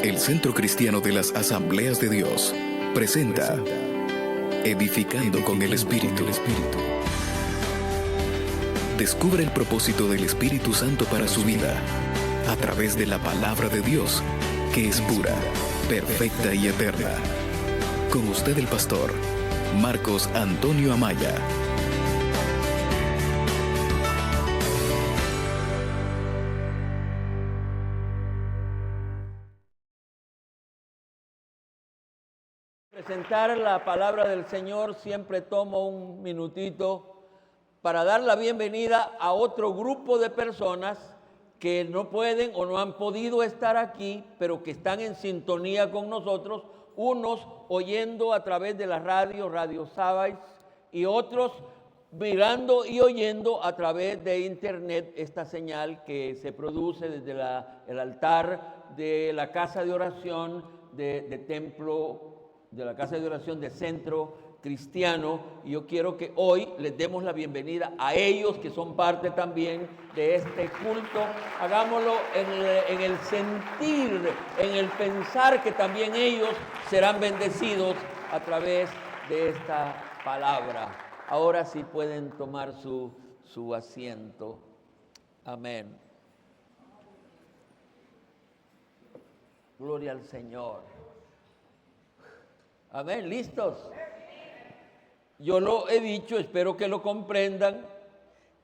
El Centro Cristiano de las Asambleas de Dios presenta Edificando con el Espíritu. Descubre el propósito del Espíritu Santo para su vida a través de la palabra de Dios, que es pura, perfecta y eterna. Con usted el pastor Marcos Antonio Amaya. Presentar la palabra del Señor, siempre tomo un minutito para dar la bienvenida a otro grupo de personas que no pueden o no han podido estar aquí, pero que están en sintonía con nosotros, unos oyendo a través de la Radio Sabbath, y otros mirando y oyendo a través de internet esta señal que se produce desde el altar de la casa de oración de templo, de la casa de oración de Centro Cristiano. Y yo quiero que hoy les demos la bienvenida a ellos, que son parte también de este culto. Hagámoslo en el sentir, en el pensar que también ellos serán bendecidos a través de esta palabra. Ahora sí pueden tomar su asiento. Amén. Gloria al Señor. Amén, ¿listos? Yo lo he dicho, espero que lo comprendan,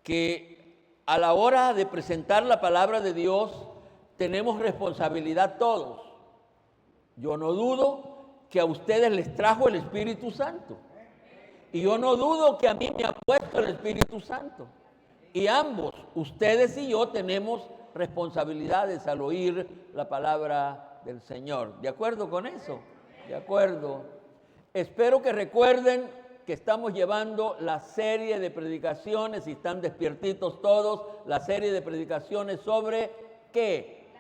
que a la hora de presentar la palabra de Dios tenemos responsabilidad todos. Yo no dudo que a ustedes les trajo el Espíritu Santo. Y yo no dudo que a mí me ha puesto el Espíritu Santo. Y ambos, ustedes y yo, tenemos responsabilidades al oír la palabra del Señor. ¿De acuerdo con eso? De acuerdo. Espero que recuerden que estamos llevando la serie de predicaciones, si están despiertitos todos, la serie de predicaciones sobre ¿qué?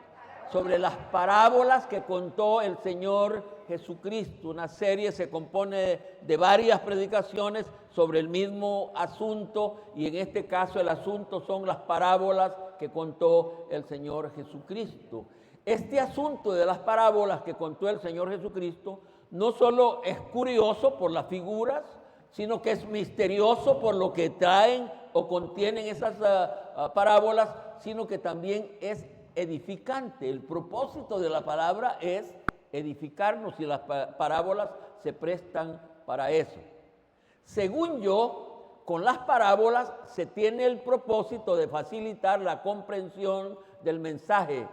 Sobre las parábolas que contó el Señor Jesucristo. Una serie se compone de varias predicaciones sobre el mismo asunto, y en este caso el asunto son las parábolas que contó el Señor Jesucristo. Este asunto de las parábolas que contó el Señor Jesucristo no solo es curioso por las figuras, sino que es misterioso por lo que traen o contienen esas parábolas, sino que también es edificante. El propósito de la palabra es edificarnos, y las parábolas se prestan para eso. Según yo, con las parábolas se tiene el propósito de facilitar la comprensión del mensaje.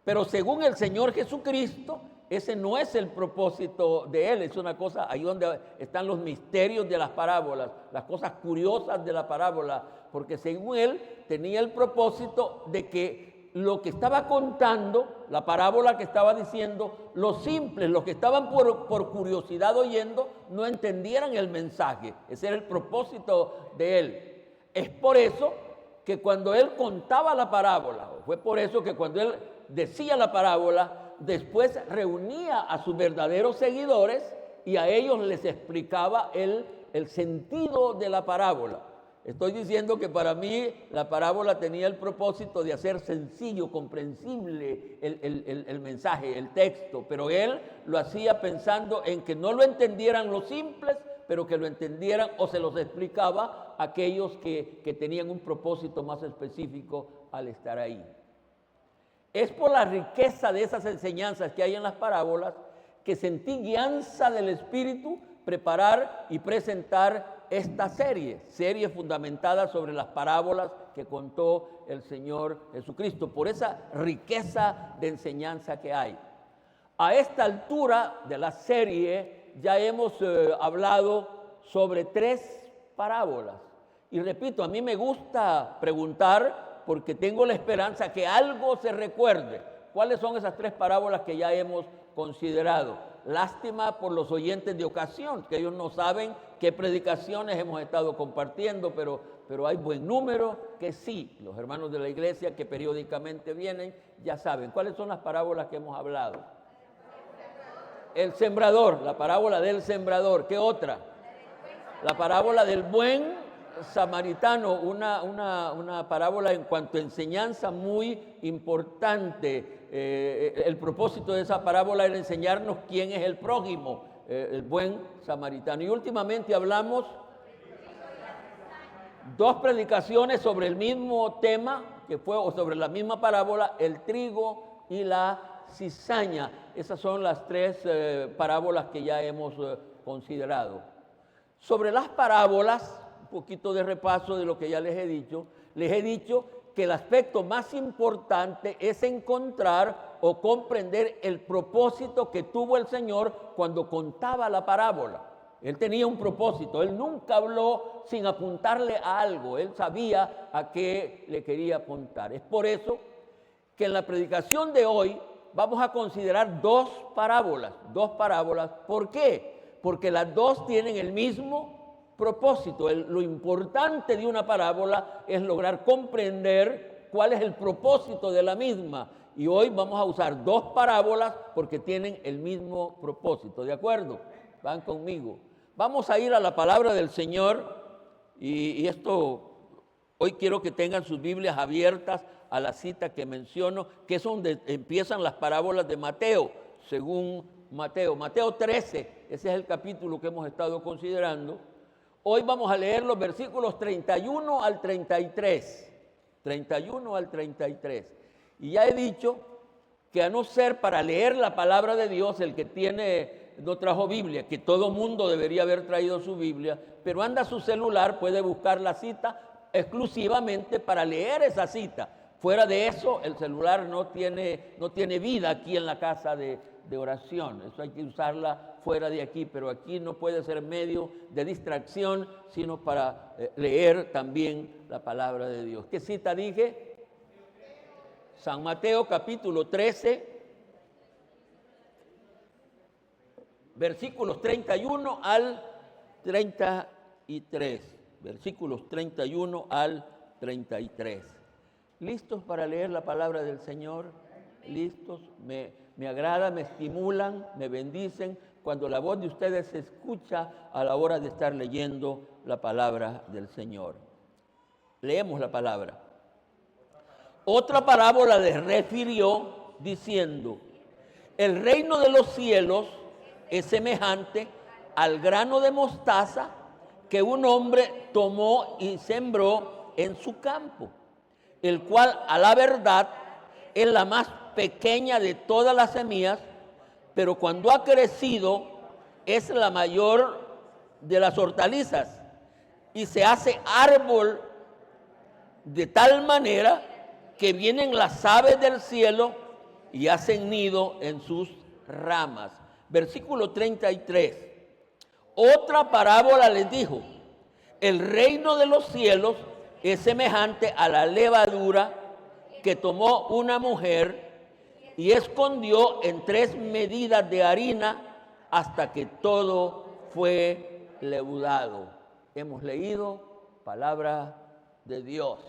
Pero según el Señor Jesucristo, ese no es el propósito de Él. Es una cosa, ahí donde están los misterios de las parábolas, las cosas curiosas de la parábola, porque según Él tenía el propósito de que lo que estaba contando, la parábola que estaba diciendo, los simples, los que estaban por curiosidad oyendo, no entendieran el mensaje. Ese era el propósito de Él. Es por eso que cuando Él contaba la parábola, fue por eso que cuando Él decía la parábola, después reunía a sus verdaderos seguidores y a ellos les explicaba el sentido de la parábola. Estoy diciendo que para mí la parábola tenía el propósito de hacer sencillo, comprensible el mensaje, el texto, pero él lo hacía pensando en que no lo entendieran los simples, pero que lo entendieran o se los explicaba a aquellos que tenían un propósito más específico al estar ahí. Es por la riqueza de esas enseñanzas que hay en las parábolas que sentí guianza del Espíritu preparar y presentar esta serie fundamentada sobre las parábolas que contó el Señor Jesucristo, por esa riqueza de enseñanza que hay. A esta altura de la serie ya hemos hablado sobre 3 parábolas. Y repito, a mí me gusta preguntar, porque tengo la esperanza que algo se recuerde. ¿Cuáles son esas 3 parábolas que ya hemos considerado? Lástima por los oyentes de ocasión, que ellos no saben qué predicaciones hemos estado compartiendo, pero hay buen número que sí. Los hermanos de la iglesia que periódicamente vienen ya saben. ¿Cuáles son las parábolas que hemos hablado? El sembrador, la parábola del sembrador. ¿Qué otra? La parábola del buen samaritano, una parábola en cuanto a enseñanza muy importante. El propósito de esa parábola era enseñarnos quién es el prójimo, el buen samaritano. Y últimamente hablamos 2 predicaciones sobre el mismo tema, que fue o sobre la misma parábola, el trigo y la cizaña. Esas son las 3 parábolas que ya hemos considerado. Sobre las parábolas, un poquito de repaso de lo que ya les he dicho que el aspecto más importante es encontrar o comprender el propósito que tuvo el Señor cuando contaba la parábola. Él tenía un propósito, él nunca habló sin apuntarle a algo, él sabía a qué le quería apuntar. Es por eso que en la predicación de hoy vamos a considerar 2 parábolas. ¿Por qué? Porque las 2 tienen el mismo propósito. Lo importante de una parábola es lograr comprender cuál es el propósito de la misma. Y hoy vamos a usar 2 parábolas porque tienen el mismo propósito. ¿De acuerdo? Van conmigo. Vamos a ir a la palabra del Señor y esto, hoy quiero que tengan sus Biblias abiertas a la cita que menciono, que es donde empiezan las parábolas de Mateo, según Mateo. Mateo 13, ese es el capítulo que hemos estado considerando. Hoy vamos a leer los versículos 31 al 33. 31 al 33. Y ya he dicho que a no ser para leer la palabra de Dios, el que no trajo Biblia, que todo mundo debería haber traído su Biblia, pero anda su celular, puede buscar la cita exclusivamente para leer esa cita. Fuera de eso, el celular no tiene vida aquí en la casa de oración. Eso hay que usarla fuera de aquí, pero aquí no puede ser medio de distracción, sino para leer también la palabra de Dios. ¿Qué cita dije? San Mateo capítulo 13, versículos 31 al 33. Versículos 31 al 33. ¿Listos para leer la palabra del Señor? ¿Listos? Me agrada, me estimulan, me bendicen cuando la voz de ustedes se escucha a la hora de estar leyendo la palabra del Señor. Leemos la palabra. Otra parábola les refirió diciendo: el reino de los cielos es semejante al grano de mostaza que un hombre tomó y sembró en su campo, el cual a la verdad es la más pequeña de todas las semillas, pero cuando ha crecido es la mayor de las hortalizas y se hace árbol de tal manera que vienen las aves del cielo y hacen nido en sus ramas. Versículo 33. Otra parábola les dijo: el reino de los cielos es semejante a la levadura que tomó una mujer y escondió en 3 medidas de harina hasta que todo fue leudado. Hemos leído palabra de Dios.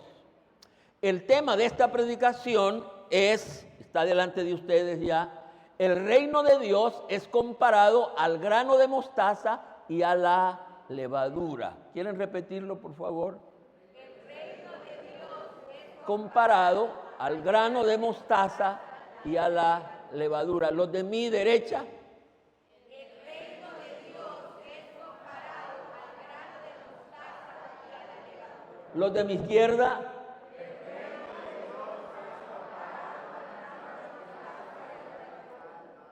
El tema de esta predicación está delante de ustedes ya. El reino de Dios es comparado al grano de mostaza y a la levadura. ¿Quieren repetirlo, por favor? El reino de Dios es comparado al grano de mostaza y a la levadura. Los de mi derecha. El reino de Dios es comparado al grano de mostaza y a la levadura. Los de mi izquierda.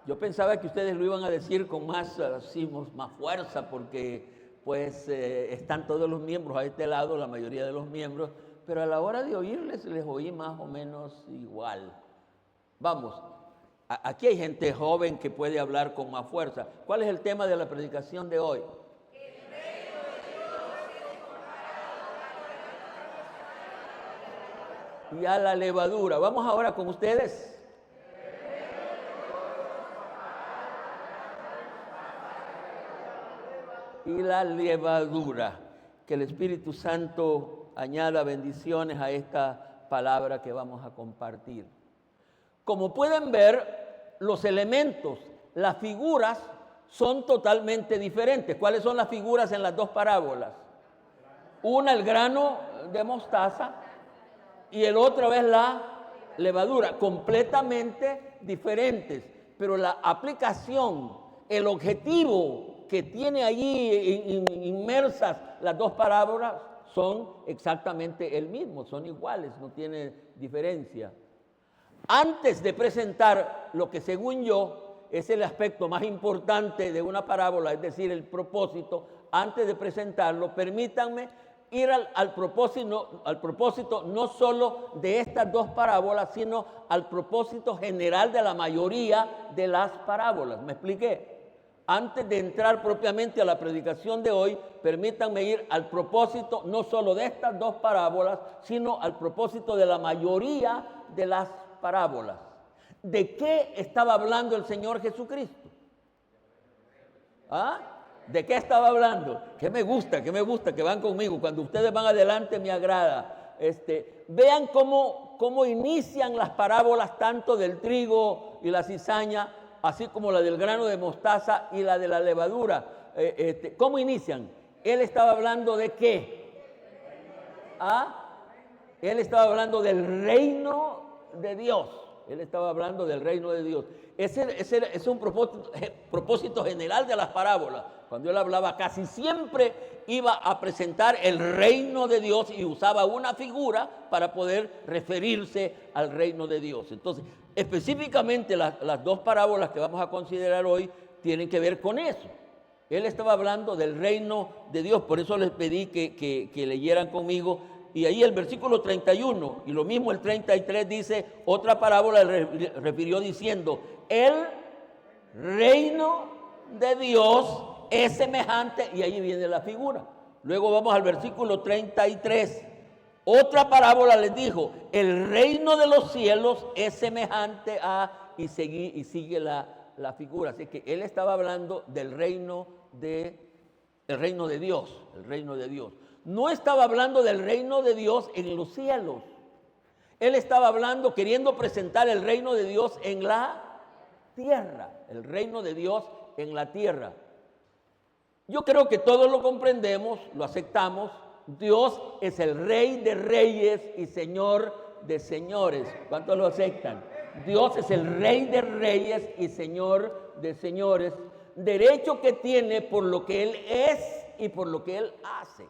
Yo pensaba que ustedes lo iban a decir con más fuerza porque pues están todos los miembros a este lado, la mayoría de los miembros, pero a la hora de oírles les oí más o menos igual. Vamos, aquí hay gente joven que puede hablar con más fuerza. ¿Cuál es el tema de la predicación de hoy? El reino de Dios es comparado y a la levadura. Vamos ahora con ustedes. Y la levadura. Que el Espíritu Santo añada bendiciones a esta palabra que vamos a compartir. Como pueden ver, los elementos, las figuras son totalmente diferentes. ¿Cuáles son las figuras en las 2 parábolas? Una el grano de mostaza y el otro es la levadura, completamente diferentes, pero la aplicación, el objetivo que tiene allí inmersas las dos parábolas son exactamente el mismo, son iguales, no tiene diferencia. Antes de presentar lo que según yo es el aspecto más importante de una parábola, es decir, el propósito, antes de presentarlo, permítanme ir al propósito no solo de estas dos parábolas, sino al propósito general de la mayoría de las parábolas. ¿Me expliqué? Antes de entrar propiamente a la predicación de hoy, permítanme ir al propósito no solo de estas dos parábolas, sino al propósito de la mayoría de las parábolas. ¿De qué estaba hablando el Señor Jesucristo? ¿Ah? ¿De qué estaba hablando? Que me gusta, que van conmigo. Cuando ustedes van adelante me agrada. Vean cómo inician las parábolas tanto del trigo y la cizaña, así como la del grano de mostaza y la de la levadura. ¿Cómo inician? Él estaba hablando de ¿qué? ¿Ah? Él estaba hablando del reino de Dios. Él estaba hablando del reino de Dios. Ese es un propósito general de las parábolas. Cuando él hablaba, casi siempre iba a presentar el reino de Dios y usaba una figura para poder referirse al reino de Dios. Entonces, específicamente las dos parábolas que vamos a considerar hoy tienen que ver con eso. Él estaba hablando del reino de Dios, por eso les pedí que leyeran conmigo. Y ahí el versículo 31 y lo mismo el 33 dice, otra parábola refirió diciendo, el reino de Dios es semejante, y ahí viene la figura. Luego vamos al versículo 33. Otra parábola les dijo, el reino de los cielos es semejante a, y sigue la figura. Así que él estaba hablando del reino de Dios, el reino de Dios. No estaba hablando del reino de Dios en los cielos. Él estaba hablando, queriendo presentar el reino de Dios en la tierra. El reino de Dios en la tierra. Yo creo que todos lo comprendemos, lo aceptamos. Dios es el Rey de reyes y Señor de señores. ¿Cuántos lo aceptan? Dios es el Rey de reyes y Señor de señores. Derecho que tiene por lo que Él es y por lo que Él hace.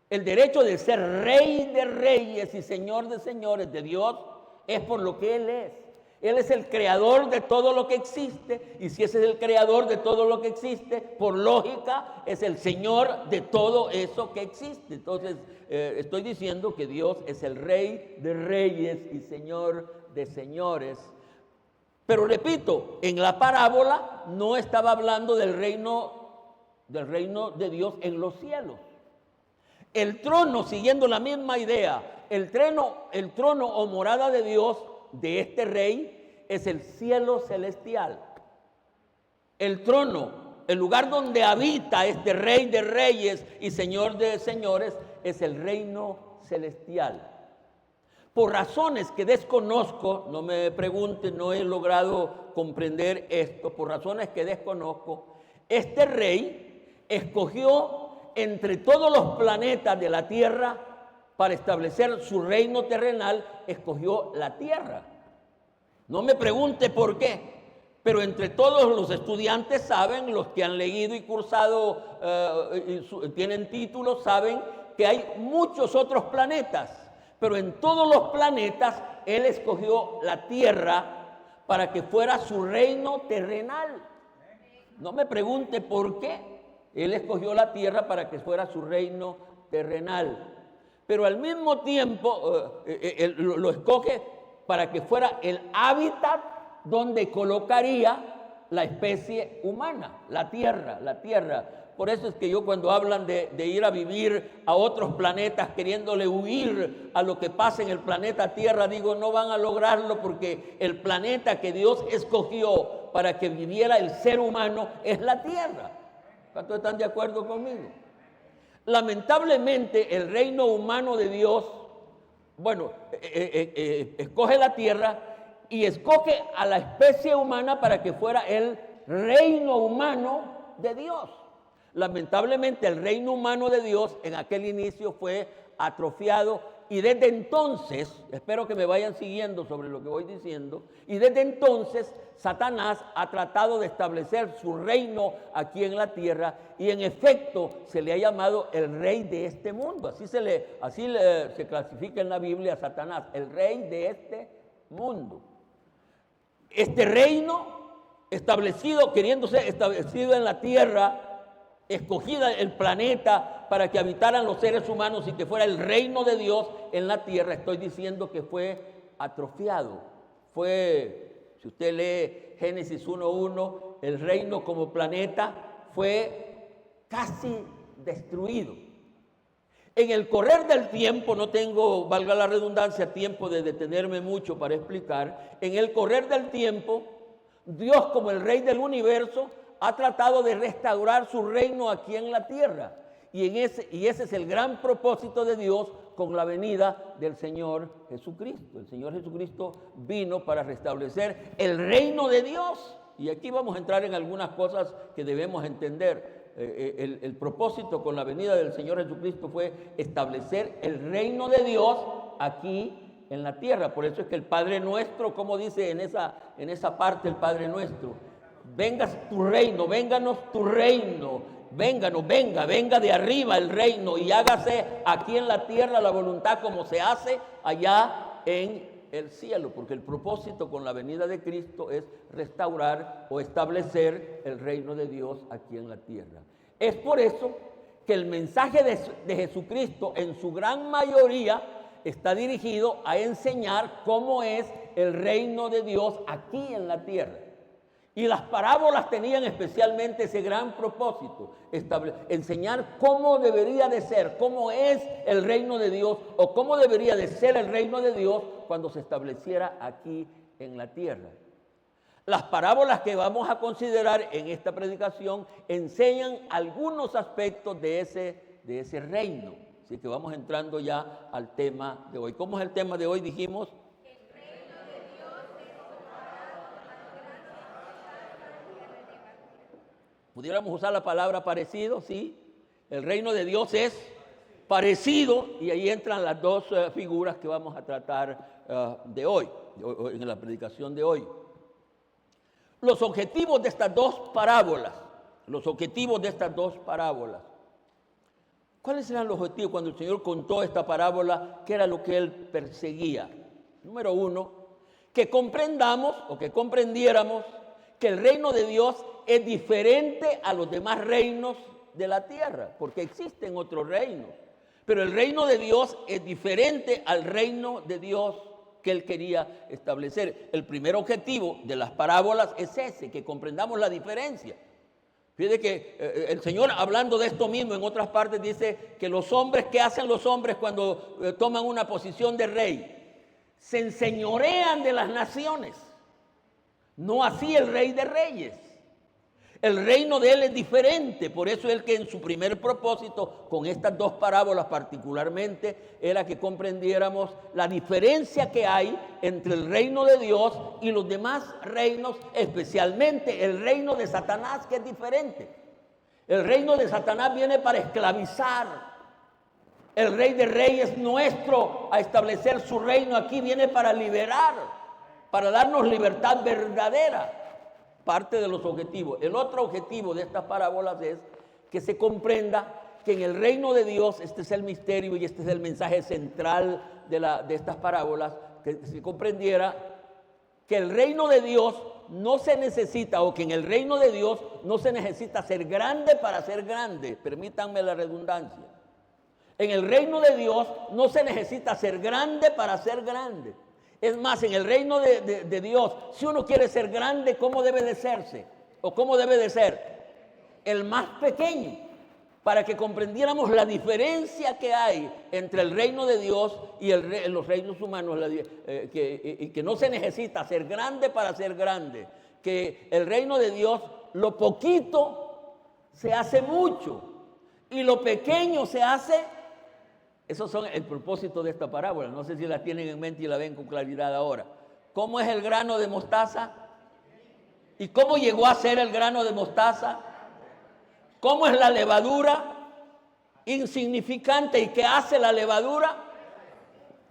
El derecho de ser Rey de reyes y Señor de señores de Dios es por lo que Él es. Él es el creador de todo lo que existe, y si ese es el creador de todo lo que existe, por lógica es el Señor de todo eso que existe. Entonces, estoy diciendo que Dios es el Rey de reyes y Señor de señores. Pero repito, en la parábola no estaba hablando del reino de Dios en los cielos. El trono, siguiendo la misma idea, el trono o morada de Dios, de este rey, es el cielo celestial. El trono, el lugar donde habita este Rey de reyes y Señor de señores, es el reino celestial. Por razones que desconozco, no me pregunten, no he logrado comprender esto, por razones que desconozco, este rey escogió entre todos los planetas de la tierra para establecer su reino terrenal, escogió la tierra. No me pregunte por qué, pero entre todos los estudiantes saben, los que han leído y cursado, tienen títulos, saben que hay muchos otros planetas, pero en todos los planetas Él escogió la tierra para que fuera su reino terrenal. No me pregunte por qué. Él escogió la tierra para que fuera su reino terrenal. Pero al mismo tiempo lo escoge para que fuera el hábitat donde colocaría la especie humana, la tierra. Por eso es que yo, cuando hablan de ir a vivir a otros planetas, queriéndole huir a lo que pasa en el planeta Tierra, digo, no van a lograrlo, porque el planeta que Dios escogió para que viviera el ser humano es la tierra. ¿Cuántos están de acuerdo conmigo? Lamentablemente, el reino humano de Dios, escoge la tierra y escoge a la especie humana para que fuera el reino humano de Dios. lamentablemente el reino humano de Dios en aquel inicio fue atrofiado y desde entonces, espero que me vayan siguiendo sobre lo que voy diciendo, y desde entonces Satanás ha tratado de establecer su reino aquí en la tierra y en efecto se le ha llamado el rey de este mundo. Así se clasifica en la Biblia a Satanás, el rey de este mundo. Este reino queriéndose establecido en la tierra, escogida el planeta para que habitaran los seres humanos y que fuera el reino de Dios en la tierra, estoy diciendo que fue atrofiado. Si usted lee Génesis 1:1, el reino como planeta fue casi destruido. En el correr del tiempo, no tengo, valga la redundancia, tiempo de detenerme mucho para explicar, en el correr del tiempo, Dios como el rey del universo ha tratado de restaurar su reino aquí en la tierra. Y ese es el gran propósito de Dios con la venida del Señor Jesucristo. El Señor Jesucristo vino para restablecer el reino de Dios. Y aquí vamos a entrar en algunas cosas que debemos entender. El propósito con la venida del Señor Jesucristo fue establecer el reino de Dios aquí en la tierra. Por eso es que el Padre Nuestro, como dice en esa parte el Padre Nuestro, venga tu reino, vénganos tu reino, venga de arriba el reino y hágase aquí en la tierra la voluntad como se hace allá en el cielo, porque el propósito con la venida de Cristo es restaurar o establecer el reino de Dios aquí en la tierra. Es por eso que el mensaje de Jesucristo en su gran mayoría está dirigido a enseñar cómo es el reino de Dios aquí en la tierra. Y las parábolas tenían especialmente ese gran propósito, enseñar cómo debería de ser, cómo es el reino de Dios o cómo debería de ser el reino de Dios cuando se estableciera aquí en la tierra. Las parábolas que vamos a considerar en esta predicación enseñan algunos aspectos de ese reino. Así que vamos entrando ya al tema de hoy. ¿Cómo es el tema de hoy? Dijimos. ¿Pudiéramos usar la palabra parecido? Sí. El reino de Dios es parecido y ahí entran las dos figuras que vamos a tratar de hoy, en la predicación de hoy. Los objetivos de estas dos parábolas. ¿Cuáles eran los objetivos cuando el Señor contó esta parábola? ¿Qué era lo que Él perseguía? Número uno, que comprendamos o que comprendiéramos que el reino de Dios es diferente a los demás reinos de la tierra, porque existen otros reinos, pero el reino de Dios es diferente al reino de Dios que Él quería establecer. El primer objetivo de las parábolas es ese, que comprendamos la diferencia. Fíjate que el Señor, hablando de esto mismo en otras partes, dice que los hombres, ¿qué hacen los hombres cuando toman una posición de rey? Se enseñorean de las naciones. No así el Rey de Reyes. El reino de Él es diferente, por eso es que en su primer propósito, con estas dos parábolas particularmente, era que comprendiéramos la diferencia que hay entre el reino de Dios y los demás reinos, especialmente el reino de Satanás, que es diferente. El reino de Satanás viene para esclavizar. El Rey de Reyes nuestro, a establecer su reino aquí, viene para liberar, para darnos libertad verdadera. Parte de los objetivos. El otro objetivo de estas parábolas es que se comprenda que en el reino de Dios, este es el misterio y este es el mensaje central de estas parábolas, que se comprendiera que el reino de Dios no se necesita, o que en el reino de Dios no se necesita ser grande para ser grande, permítanme la redundancia. En el reino de Dios no se necesita ser grande para ser grande. Es más, en el reino de Dios, si uno quiere ser grande, ¿cómo debe de serse? ¿O cómo debe de ser? El más pequeño, para que comprendiéramos la diferencia que hay entre el reino de Dios y los reinos humanos, que no se necesita ser grande para ser grande, que el reino de Dios, lo poquito se hace mucho y lo pequeño se hace. Esos son el propósito de esta parábola. No sé si la tienen en mente y la ven con claridad ahora. ¿Cómo es el grano de mostaza? ¿Y cómo llegó a ser el grano de mostaza? ¿Cómo es la levadura? Insignificante. ¿Y qué hace la levadura?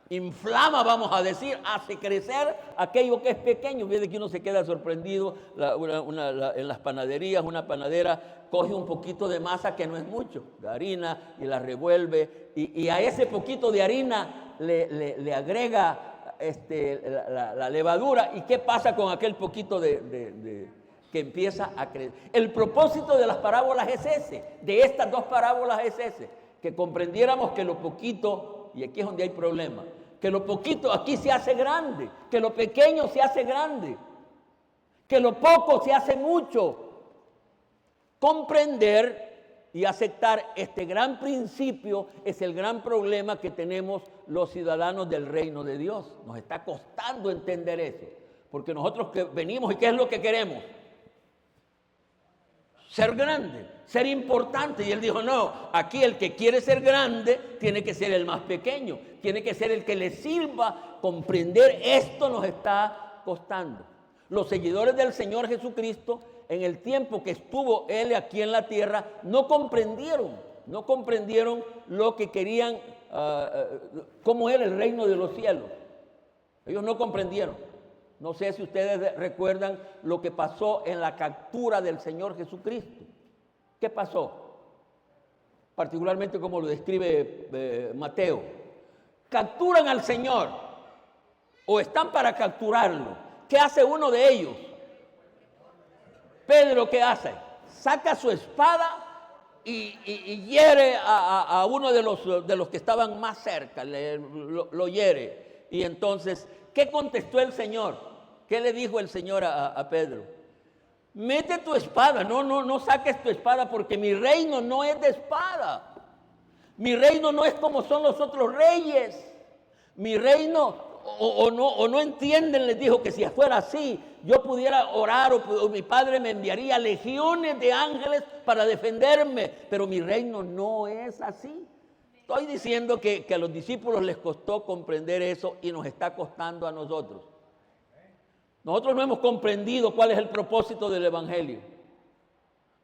Inflama, vamos a decir, hace crecer aquello que es pequeño. Fíjate que uno se queda sorprendido en las panaderías. Una panadera coge un poquito de masa que no es mucho, de harina, y la revuelve, y a ese poquito de harina le agrega la levadura. ¿Y qué pasa con aquel poquito que empieza a crecer? El propósito de las parábolas es ese, de estas dos parábolas es ese, que comprendiéramos que lo poquito, y aquí es donde hay problema, que lo poquito aquí se hace grande, que lo pequeño se hace grande, que lo poco se hace mucho. Comprender y aceptar este gran principio es el gran problema que tenemos los ciudadanos del reino de Dios. Nos está costando entender eso, porque nosotros que venimos, ¿y qué es lo que queremos? Ser grande, ser importante. Y él dijo, no, aquí el que quiere ser grande tiene que ser el más pequeño, tiene que ser el que le sirva. Comprender esto nos está costando. Los seguidores del Señor Jesucristo, en el tiempo que estuvo Él aquí en la tierra, no comprendieron lo que querían, cómo era el reino de los cielos. Ellos no comprendieron. No sé si ustedes recuerdan lo que pasó en la captura del Señor Jesucristo. ¿Qué pasó? Particularmente como lo describe Mateo. Capturan al Señor o están para capturarlo. ¿Qué hace uno de ellos? Pedro, ¿qué hace? Saca su espada y hiere a uno de los que estaban más cerca, lo hiere. Y entonces, ¿qué contestó el Señor? ¿Qué le dijo el Señor a Pedro? Mete tu espada, no saques tu espada, porque mi reino no es de espada. Mi reino no es como son los otros reyes. Mi reino, o no entienden, les dijo, que si fuera así, yo pudiera orar o mi Padre me enviaría legiones de ángeles para defenderme, pero mi reino no es así. Estoy diciendo que a los discípulos les costó comprender eso y nos está costando a nosotros. Nosotros no hemos comprendido cuál es el propósito del Evangelio.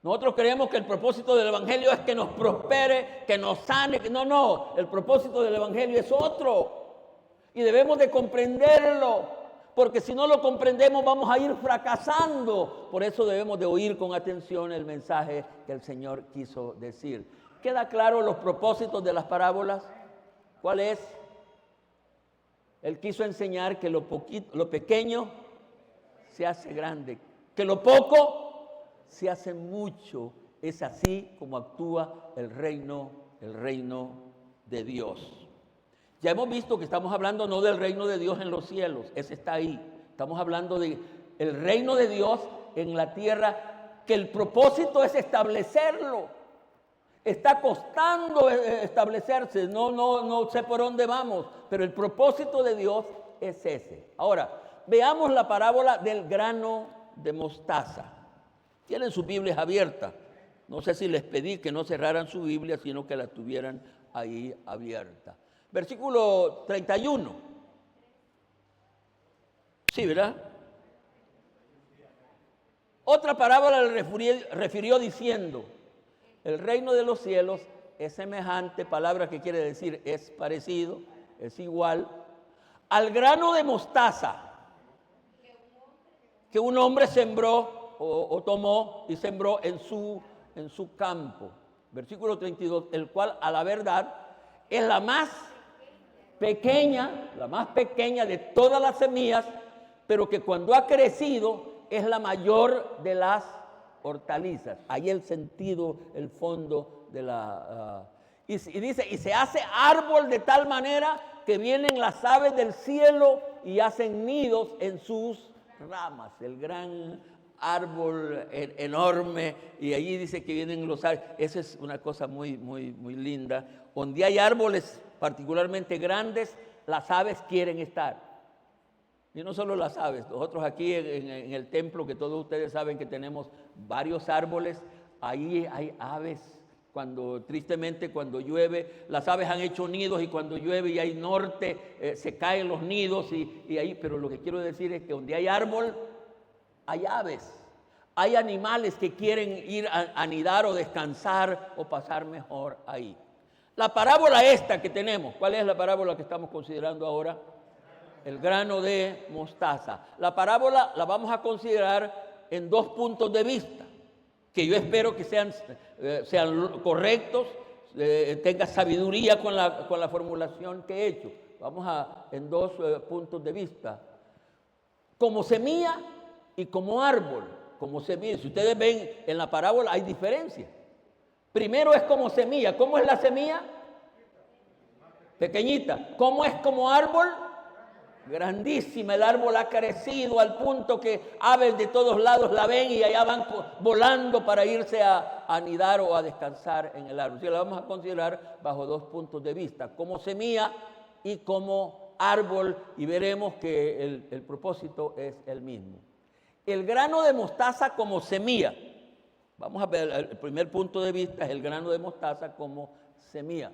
Nosotros creemos que el propósito del Evangelio es que nos prospere, que nos sane. No, el propósito del Evangelio es otro. Y debemos de comprenderlo, porque si no lo comprendemos vamos a ir fracasando. Por eso debemos de oír con atención el mensaje que el Señor quiso decir. ¿Queda claro los propósitos de las parábolas? ¿Cuál es? Él quiso enseñar que lo pequeño se hace grande, que lo poco se hace mucho. Es así como actúa el reino de Dios. Ya hemos visto que estamos hablando no del reino de Dios en los cielos, ese está ahí. Estamos hablando del reino de Dios en la tierra, que el propósito es establecerlo. Está costando establecerse, no sé por dónde vamos, pero el propósito de Dios es ese. Ahora, veamos la parábola del grano de mostaza. Tienen sus Biblias abiertas. No sé si les pedí que no cerraran su Biblia, sino que la tuvieran ahí abierta. Versículo 31. Sí, ¿verdad? Otra parábola le refirió diciendo, el reino de los cielos es semejante, palabra que quiere decir es parecido, es igual, al grano de mostaza que un hombre sembró o tomó y sembró en su campo. Versículo 32, el cual a la verdad es la más pequeña de todas las semillas, pero que cuando ha crecido es la mayor de las hortalizas. Ahí el sentido, el fondo de la... y dice, y se hace árbol de tal manera que vienen las aves del cielo y hacen nidos en sus ramas. El gran árbol enorme, y allí dice que vienen los árboles. Esa es una cosa muy linda. Donde hay árboles particularmente grandes, las aves quieren estar. Y no solo las aves, nosotros aquí en el templo, que todos ustedes saben que tenemos varios árboles, ahí hay aves. Tristemente cuando llueve, las aves han hecho nidos, y cuando llueve y hay norte, se caen los nidos y ahí. Pero lo que quiero decir es que donde hay árbol, hay aves. hay animales que quieren ir a anidar o descansar o pasar mejor ahí. La parábola esta que tenemos, ¿cuál es la parábola que estamos considerando ahora? El grano de mostaza. La parábola la vamos a considerar en dos puntos de vista, que yo espero que sean correctos, tenga sabiduría con la formulación que he hecho. Vamos en dos puntos de vista. Como semilla y como árbol. Como semilla. Si ustedes ven en la parábola hay diferencia. Primero es como semilla. ¿Cómo es la semilla? Pequeñita. ¿Cómo es como árbol? Grandísima. El árbol ha crecido al punto que aves de todos lados la ven y allá van volando para irse a anidar o a descansar en el árbol. Así la vamos a considerar bajo dos puntos de vista. Como semilla y como árbol, y veremos que el propósito es el mismo. El grano de mostaza como semilla. Vamos a ver, el primer punto de vista es el grano de mostaza como semilla.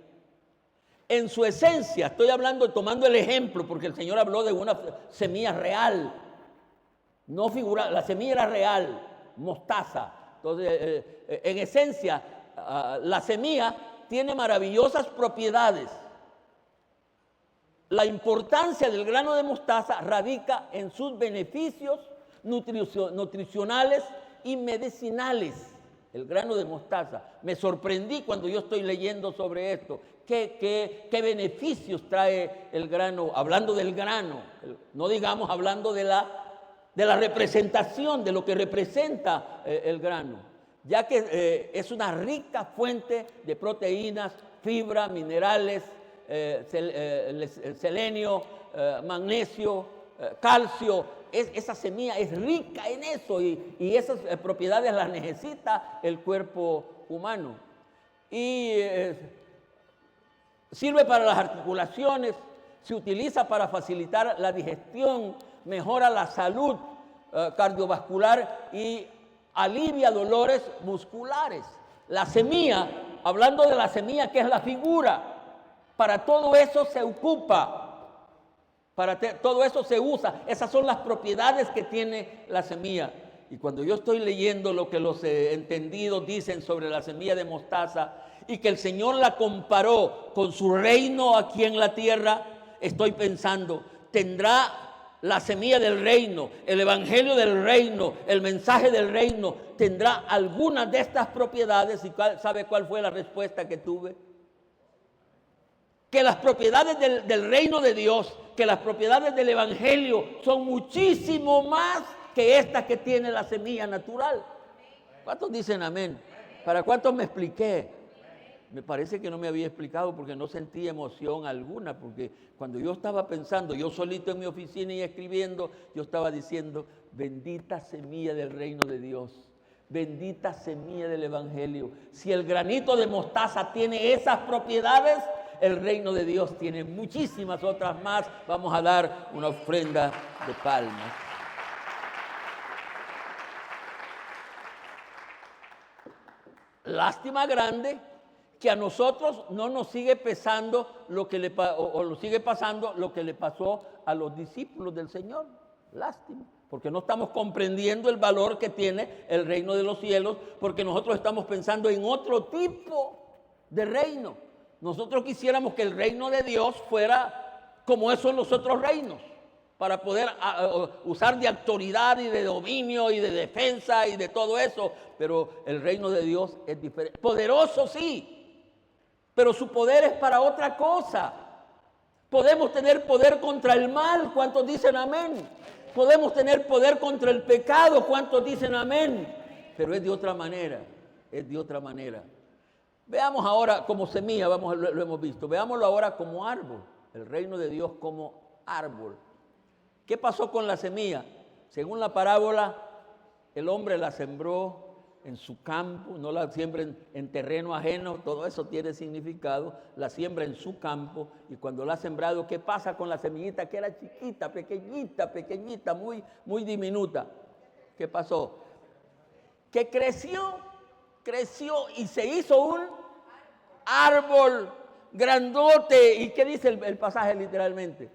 En su esencia, estoy hablando, tomando el ejemplo, porque el Señor habló de una semilla real, no figura, la semilla era real, mostaza. Entonces, en esencia, la semilla tiene maravillosas propiedades. La importancia del grano de mostaza radica en sus beneficios nutricionales y medicinales. El grano de mostaza. Me sorprendí cuando yo estoy leyendo sobre esto. ¿Qué beneficios trae el grano? Hablando del grano, no digamos hablando de la representación, de lo que representa el grano, ya que es una rica fuente de proteínas, fibra, minerales, selenio, magnesio, calcio. Esa semilla es rica en eso y esas propiedades las necesita el cuerpo humano. Y sirve para las articulaciones, se utiliza para facilitar la digestión, mejora la salud cardiovascular y alivia dolores musculares. La semilla, hablando de la semilla, que es la figura, para todo eso se ocupa. Todo eso se usa. Esas son las propiedades que tiene la semilla. Y cuando yo estoy leyendo lo que los entendidos dicen sobre la semilla de mostaza y que el Señor la comparó con su reino aquí en la tierra, estoy pensando, ¿tendrá la semilla del reino, el evangelio del reino, el mensaje del reino, tendrá alguna de estas propiedades? ¿Y sabe cuál fue la respuesta que tuve? Que las propiedades del reino de Dios, que las propiedades del evangelio son muchísimo más que estas que tiene la semilla natural. ¿Cuántos dicen amén? ¿Para cuántos me expliqué? Me parece que no me había explicado porque no sentí emoción alguna, porque cuando yo estaba pensando, yo solito en mi oficina y escribiendo, yo estaba diciendo, bendita semilla del reino de Dios, bendita semilla del evangelio. Si el granito de mostaza tiene esas propiedades, el reino de Dios tiene muchísimas otras más. Vamos a dar una ofrenda de palmas. Lástima grande que a nosotros no nos sigue pesando lo que lo sigue pasando lo que le pasó a los discípulos del Señor. Lástima, porque no estamos comprendiendo el valor que tiene el reino de los cielos, porque nosotros estamos pensando en otro tipo de reino. Nosotros quisiéramos que el reino de Dios fuera como esos los otros reinos, para poder usar de autoridad y de dominio y de defensa y de todo eso, pero el reino de Dios es diferente. Poderoso sí, pero su poder es para otra cosa. Podemos tener poder contra el mal, ¿cuántos dicen amén? Podemos tener poder contra el pecado, ¿cuántos dicen amén? Pero es de otra manera, es de otra manera. Veamos ahora como semilla, lo hemos visto. Veámoslo ahora como árbol, el reino de Dios como árbol. ¿Qué pasó con la semilla? Según la parábola, el hombre la sembró en su campo, no la siembra en terreno ajeno, todo eso tiene significado, la siembra en su campo, y cuando la ha sembrado, ¿qué pasa con la semillita que era chiquita, pequeñita, muy diminuta? ¿Qué pasó? Que creció y se hizo un árbol grandote. ¿Y qué dice el pasaje literalmente?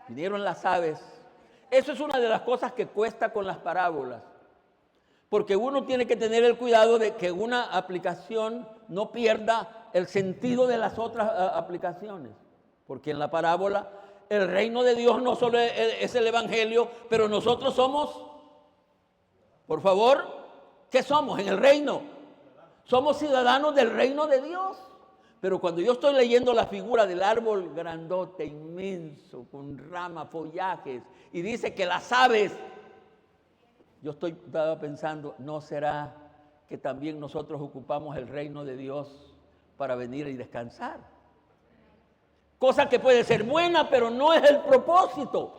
Vinieron las aves. Eso es una de las cosas que cuesta con las parábolas. Porque uno tiene que tener el cuidado de que una aplicación no pierda el sentido de las otras aplicaciones. Porque en la parábola, el reino de Dios no solo es el evangelio, pero nosotros somos, por favor, ¿qué somos en el reino? Somos ciudadanos del reino de Dios. Pero cuando yo estoy leyendo la figura del árbol grandote, inmenso, con ramas, follajes, y dice que las aves, yo estaba pensando, ¿no será que también nosotros ocupamos el reino de Dios para venir y descansar? Cosa que puede ser buena, pero no es el propósito.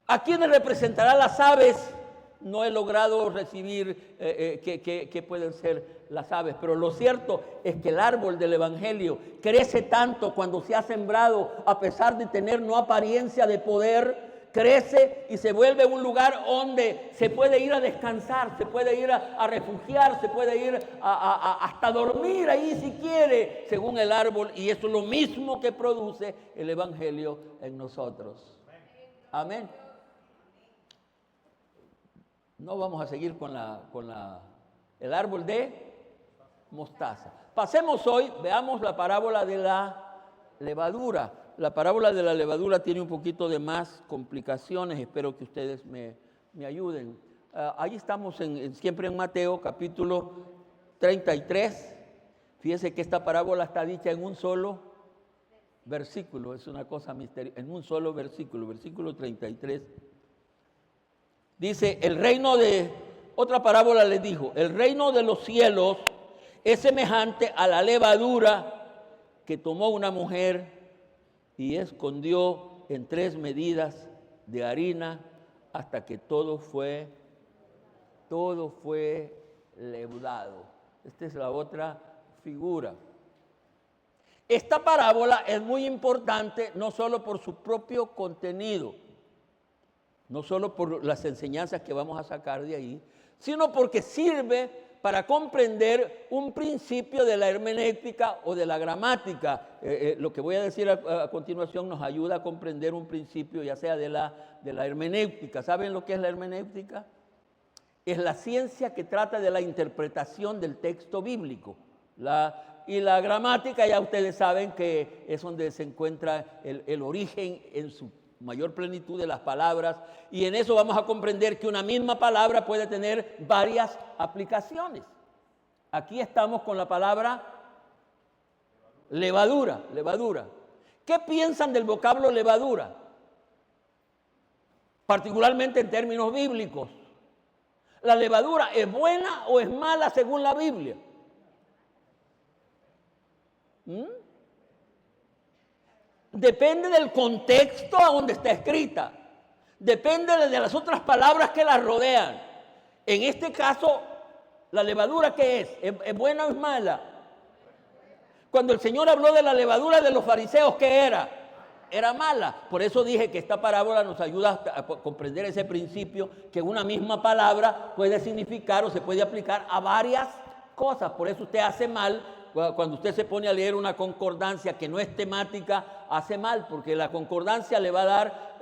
¿A quiénes representará las aves? No he logrado recibir qué pueden ser las aves, pero lo cierto es que el árbol del evangelio crece tanto cuando se ha sembrado, a pesar de tener no apariencia de poder, crece y se vuelve un lugar donde se puede ir a descansar, se puede ir a refugiar, se puede ir hasta dormir ahí si quiere, según el árbol, y eso es lo mismo que produce el evangelio en nosotros. Amén. No vamos a seguir con el árbol de mostaza. Pasemos hoy, veamos la parábola de la levadura. La parábola de la levadura tiene un poquito de más complicaciones, espero que ustedes me ayuden. Ahí estamos siempre en Mateo capítulo 33. Fíjense que esta parábola está dicha en un solo versículo, es una cosa misteriosa, en un solo versículo, versículo 33. Dice, otra parábola les dijo, el reino de los cielos es semejante a la levadura que tomó una mujer y escondió en 3 medidas de harina hasta que todo fue leudado. Esta es la otra figura. Esta parábola es muy importante no solo por su propio contenido, no solo por las enseñanzas que vamos a sacar de ahí, sino porque sirve para comprender un principio de la hermenéutica o de la gramática. Lo que voy a decir a continuación nos ayuda a comprender un principio, ya sea de la hermenéutica. ¿Saben lo que es la hermenéutica? Es la ciencia que trata de la interpretación del texto bíblico. Y la gramática, ya ustedes saben que es donde se encuentra el origen en su mayor plenitud de las palabras, y en eso vamos a comprender que una misma palabra puede tener varias aplicaciones. Aquí estamos con la palabra levadura. ¿Qué piensan del vocablo levadura? Particularmente en términos bíblicos. ¿La levadura es buena o es mala según la Biblia? Depende del contexto a donde está escrita. Depende de las otras palabras que la rodean. En este caso, ¿la levadura qué es? ¿Es buena o es mala? Cuando el Señor habló de la levadura de los fariseos, ¿qué era? Era mala. Por eso dije que esta parábola nos ayuda a comprender ese principio, que una misma palabra puede significar o se puede aplicar a varias cosas. Por eso usted hace mal cuando usted se pone a leer una concordancia que no es temática, hace mal, porque la concordancia le va a dar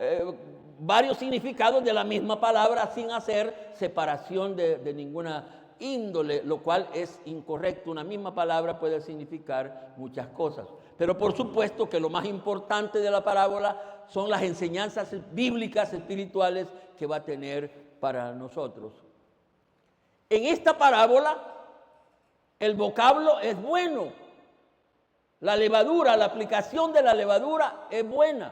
varios significados de la misma palabra sin hacer separación de ninguna índole, lo cual es incorrecto. Una misma palabra puede significar muchas cosas. Pero por supuesto que lo más importante de la parábola son las enseñanzas bíblicas, espirituales que va a tener para nosotros. En esta parábola, el vocablo es bueno. La levadura, la aplicación de la levadura es buena.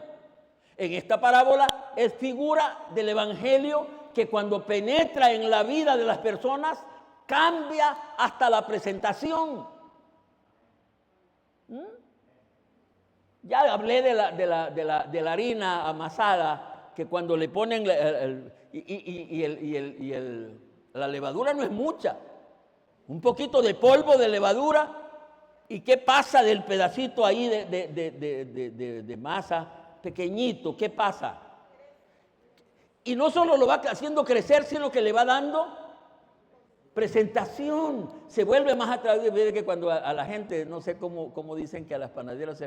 En esta parábola es figura del evangelio que cuando penetra en la vida de las personas cambia hasta la presentación. Ya hablé de la harina amasada, que cuando le ponen la levadura no es mucha. Un poquito de polvo de levadura. ¿Y qué pasa del pedacito ahí de masa pequeñito? ¿Qué pasa? Y no solo lo va haciendo crecer, sino que le va dando presentación. Se vuelve más atractivo. Que cuando a la gente, no sé cómo dicen que a las panaderas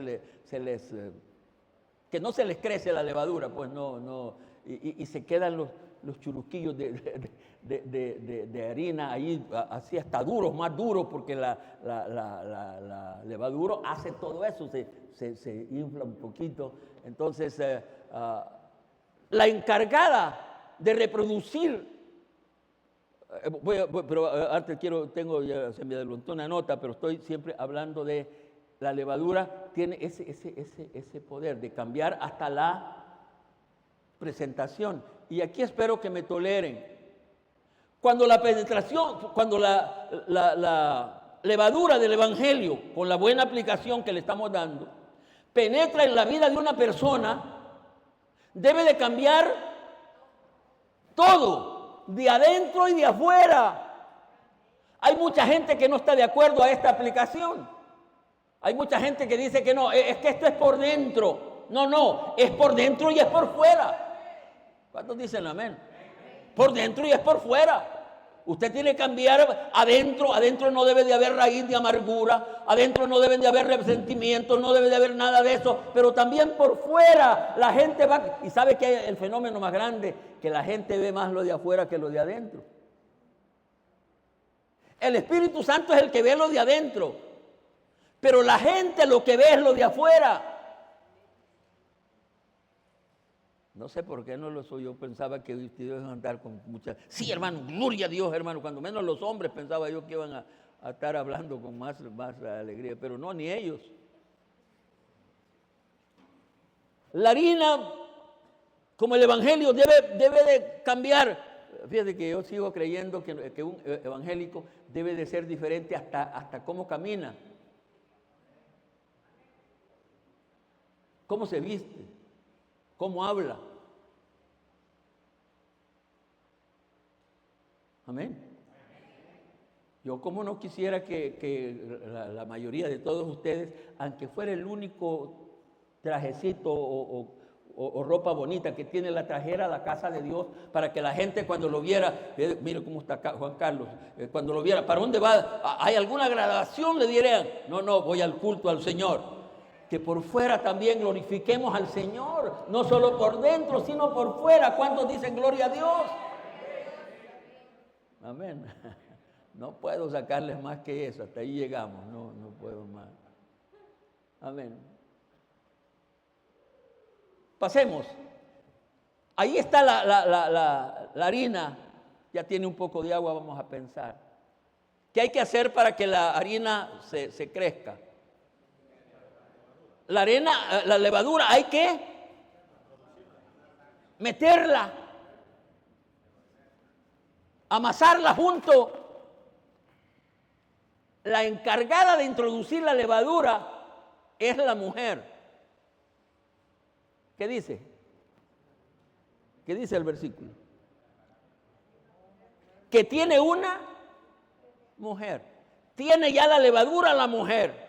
que no se les crece la levadura, pues no, y se quedan los churrusquillos de harina ahí, así hasta duros, más duros, porque la levadura hace todo eso, se infla un poquito. Entonces, la encargada de reproducir, pero antes ya se me adelantó una nota, pero estoy siempre hablando de la levadura, tiene ese poder de cambiar hasta la presentación. Y aquí espero que me toleren. Cuando la penetración, cuando la levadura del Evangelio, con la buena aplicación que le estamos dando, penetra en la vida de una persona, debe de cambiar todo, de adentro y de afuera. Hay mucha gente que no está de acuerdo a esta aplicación. Hay mucha gente que dice que no, es que esto es por dentro. No, es por dentro y es por fuera. ¿Cuántos dicen amén? Por dentro y es por fuera. Usted tiene que cambiar adentro. Adentro no debe de haber raíz de amargura. Adentro no deben de haber resentimientos. No debe de haber nada de eso. Pero también por fuera la gente va. Y sabe que hay el fenómeno más grande, que la gente ve más lo de afuera que lo de adentro. El Espíritu Santo es el que ve lo de adentro. Pero la gente lo que ve es lo de afuera. No sé por qué no lo soy. Yo pensaba que ustedes iban a andar con mucha... Sí, hermano, gloria a Dios, hermano. Cuando menos los hombres pensaba yo que iban a estar hablando con más alegría. Pero no, ni ellos. La harina, como el Evangelio, debe de cambiar. Fíjate que yo sigo creyendo que un evangélico debe de ser diferente hasta cómo camina. Cómo se viste, cómo habla. Amén. Yo como no quisiera que la mayoría de todos ustedes, aunque fuera el único trajecito o ropa bonita que tiene, la trajera a la casa de Dios, para que la gente cuando lo viera, mire cómo está acá Juan Carlos, cuando lo viera, ¿para dónde va? ¿Hay alguna graduación? Le dirían, no, voy al culto al Señor. Que por fuera también glorifiquemos al Señor, no solo por dentro, sino por fuera. ¿Cuántos dicen gloria a Dios? Amén. No puedo sacarles más que eso, hasta ahí llegamos, no puedo más. Amén. Pasemos. Ahí está la harina, ya tiene un poco de agua, vamos a pensar. ¿Qué hay que hacer para que la harina se crezca? La levadura hay que meterla, amasarla junto. La encargada de introducir la levadura es la mujer. ¿Qué dice? ¿Qué dice el versículo? Que tiene una mujer. Tiene ya la levadura la mujer.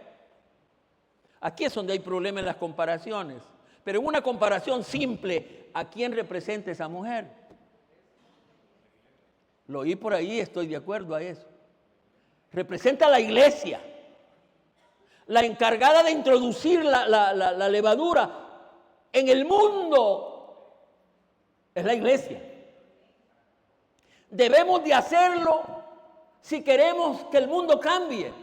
Aquí es donde hay problema en las comparaciones. Pero en una comparación simple, ¿a quién representa esa mujer? Lo oí por ahí, estoy de acuerdo a eso. Representa a la iglesia. La encargada de introducir la levadura en el mundo es la iglesia. Debemos de hacerlo si queremos que el mundo cambie.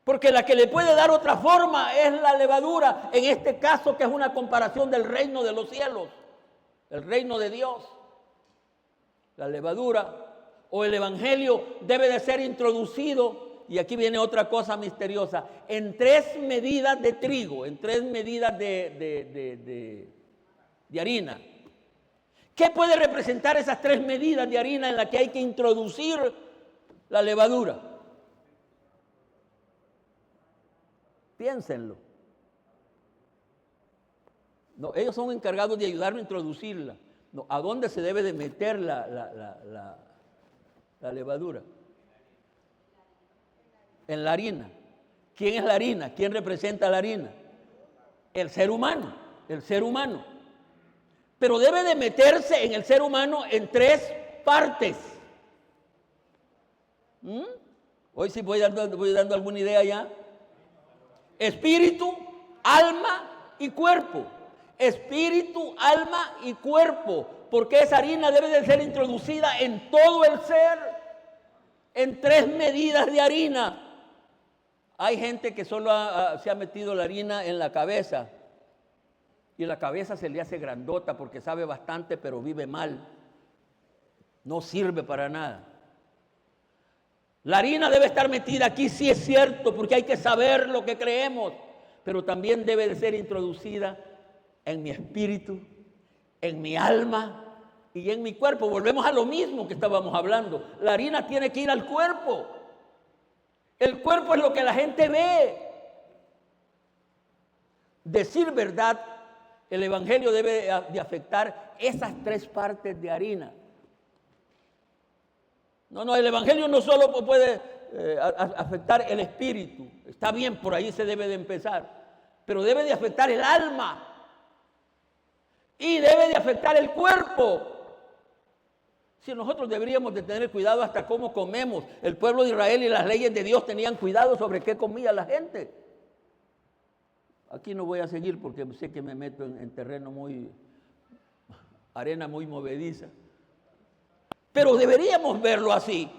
Porque la que le puede dar otra forma es la levadura, en este caso que es una comparación del reino de los cielos, el reino de Dios. La levadura o el evangelio debe de ser introducido, y aquí viene otra cosa misteriosa, en 3 medidas de trigo, en 3 medidas de harina. ¿Qué puede representar esas 3 medidas de harina en las que hay que introducir la levadura? Piénsenlo. No, ellos son encargados de ayudarnos a introducirla. No, ¿a dónde se debe de meter la levadura? En la harina. ¿Quién es la harina? ¿Quién representa la harina? El ser humano. El ser humano. Pero debe de meterse en el ser humano en 3 partes. Hoy sí voy dando alguna idea ya. Espíritu, alma y cuerpo. Espíritu, alma y cuerpo. Porque esa harina debe de ser introducida en todo el ser, en 3 medidas de harina. Hay gente que solo se ha metido la harina en la cabeza y la cabeza se le hace grandota porque sabe bastante pero vive mal. No sirve para nada. La harina debe estar metida aquí, sí es cierto, porque hay que saber lo que creemos, pero también debe de ser introducida en mi espíritu, en mi alma y en mi cuerpo. Volvemos a lo mismo que estábamos hablando. La harina tiene que ir al cuerpo. El cuerpo es lo que la gente ve. Decir verdad, el evangelio debe de afectar esas 3 partes de harina. No, el evangelio no solo puede afectar el espíritu. Está bien, por ahí se debe de empezar. Pero debe de afectar el alma. Y debe de afectar el cuerpo. Si nosotros deberíamos de tener cuidado hasta cómo comemos. El pueblo de Israel y las leyes de Dios tenían cuidado sobre qué comía la gente. Aquí no voy a seguir porque sé que me meto en terreno arena muy movediza. Pero deberíamos verlo así.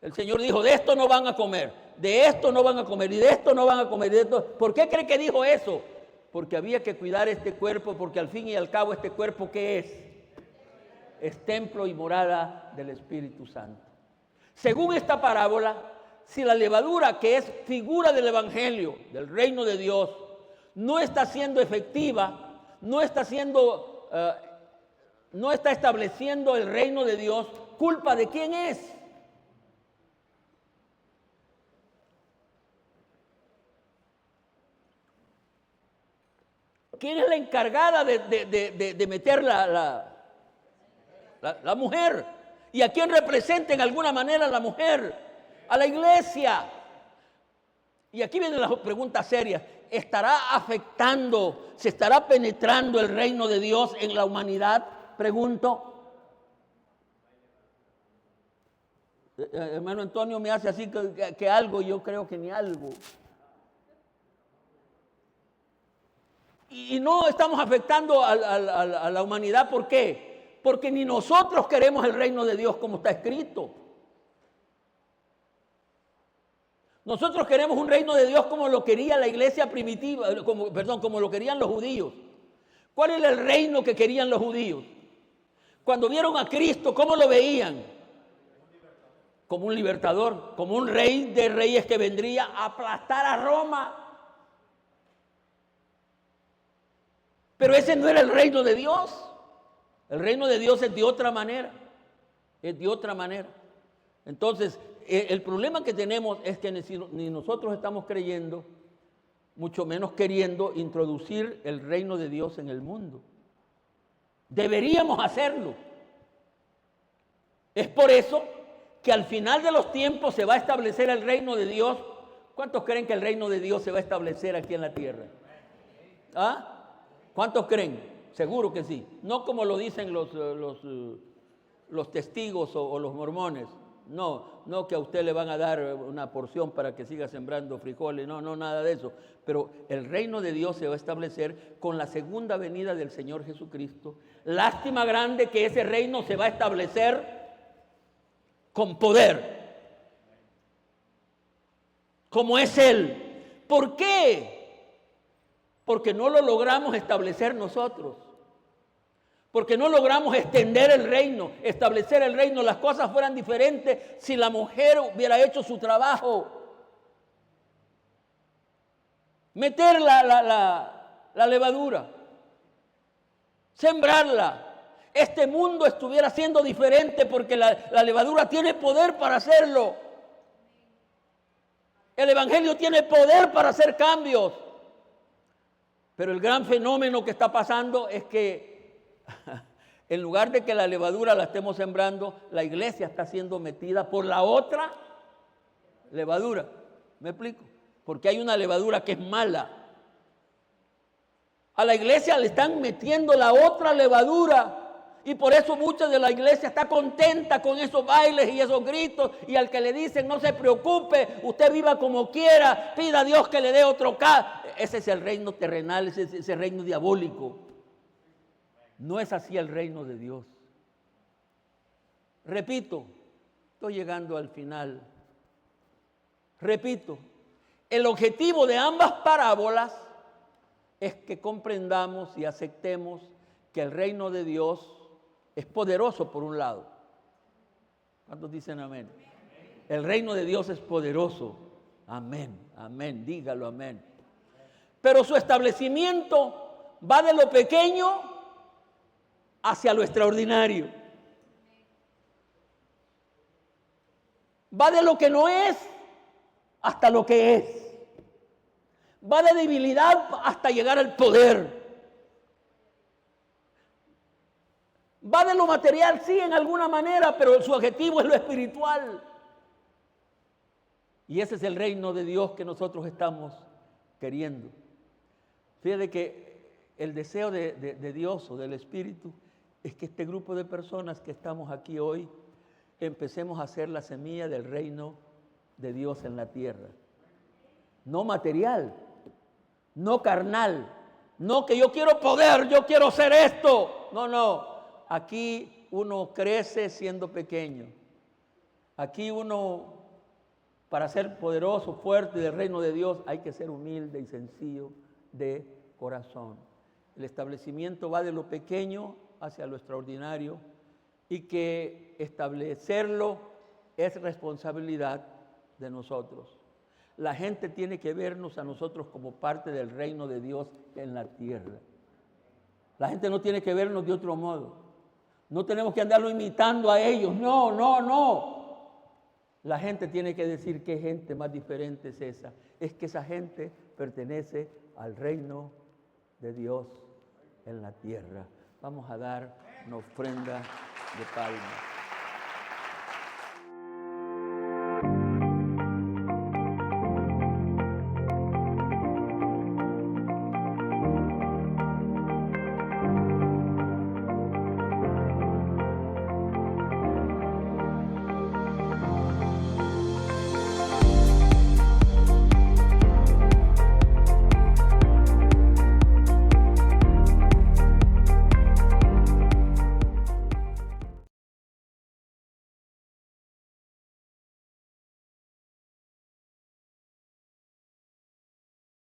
El Señor dijo, de esto no van a comer, de esto no van a comer, y de esto no van a comer, de esto. ¿Por qué cree que dijo eso? Porque había que cuidar este cuerpo, porque al fin y al cabo este cuerpo, ¿qué es? Es templo y morada del Espíritu Santo. Según esta parábola, si la levadura, que es figura del evangelio, del reino de Dios, no está siendo efectiva, no está estableciendo el reino de Dios, ¿culpa de quién es? ¿Quién es la encargada de meter la mujer? ¿Y a quién representa en alguna manera la mujer? A la iglesia. Y aquí vienen las preguntas serias. ¿Estará afectando, se estará penetrando el reino de Dios en la humanidad? Pregunto. Hermano Antonio me hace así que algo, yo creo que ni algo. Y no estamos afectando a la humanidad, ¿por qué? Porque ni nosotros queremos el reino de Dios como está escrito. Nosotros queremos un reino de Dios como lo quería la iglesia primitiva, como lo querían los judíos. ¿Cuál era el reino que querían los judíos? Cuando vieron a Cristo, ¿cómo lo veían? Como un libertador, como un rey de reyes que vendría a aplastar a Roma. Pero ese no era el reino de Dios. El reino de Dios es de otra manera. Es de otra manera. Entonces, el problema que tenemos es que ni nosotros estamos creyendo, mucho menos queriendo introducir el reino de Dios en el mundo. Deberíamos hacerlo. Es por eso que al final de los tiempos se va a establecer el reino de Dios. ¿Cuántos creen que el reino de Dios se va a establecer aquí en la tierra? ¿Ah? ¿Cuántos creen? Seguro que sí. No como lo dicen los testigos o los mormones. No que a usted le van a dar una porción para que siga sembrando frijoles. No, nada de eso. Pero el reino de Dios se va a establecer con la segunda venida del Señor Jesucristo. Lástima grande que ese reino se va a establecer con poder. Como es Él. ¿Por qué? Porque no lo logramos establecer nosotros. Porque no logramos extender el reino, establecer el reino. Las cosas fueran diferentes si la mujer hubiera hecho su trabajo. Meter la levadura, sembrarla. Este mundo estuviera siendo diferente porque la levadura tiene poder para hacerlo. El evangelio tiene poder para hacer cambios. Pero el gran fenómeno que está pasando es que en lugar de que la levadura la estemos sembrando, la iglesia está siendo metida por la otra levadura. ¿Me explico? Porque hay una levadura que es mala. A la iglesia le están metiendo la otra levadura. Y por eso mucha de la iglesia está contenta con esos bailes y esos gritos. Y al que le dicen, no se preocupe, usted viva como quiera, pida a Dios que le dé otro caso. Ese es el reino terrenal, ese es el reino diabólico. No es así el reino de Dios. Repito, estoy llegando al final. Repito, el objetivo de ambas parábolas es que comprendamos y aceptemos que el reino de Dios es poderoso por un lado. ¿Cuántos dicen amén? El reino de Dios es poderoso. Amén, amén, dígalo amén. Pero su establecimiento va de lo pequeño hacia lo extraordinario. Va de lo que no es hasta lo que es. Va de debilidad hasta llegar al poder. Va de lo material, sí, en alguna manera, pero su objetivo es lo espiritual. Y ese es el reino de Dios que nosotros estamos queriendo. Fíjate que el deseo de Dios o del Espíritu es que este grupo de personas que estamos aquí hoy empecemos a hacer la semilla del reino de Dios en la tierra. No material, no carnal, no que yo quiero poder, yo quiero ser esto. No, no. Aquí uno crece siendo pequeño. Aquí uno, para ser poderoso, fuerte del reino de Dios, hay que ser humilde y sencillo de corazón. El establecimiento va de lo pequeño hacia lo extraordinario y que establecerlo es responsabilidad de nosotros. La gente tiene que vernos a nosotros como parte del reino de Dios en la tierra. La gente no tiene que vernos de otro modo. No tenemos que andarlo imitando a ellos. No, no, no. La gente tiene que decir qué gente más diferente es esa. Es que esa gente pertenece al reino de Dios en la tierra. Vamos a dar una ofrenda de palmas.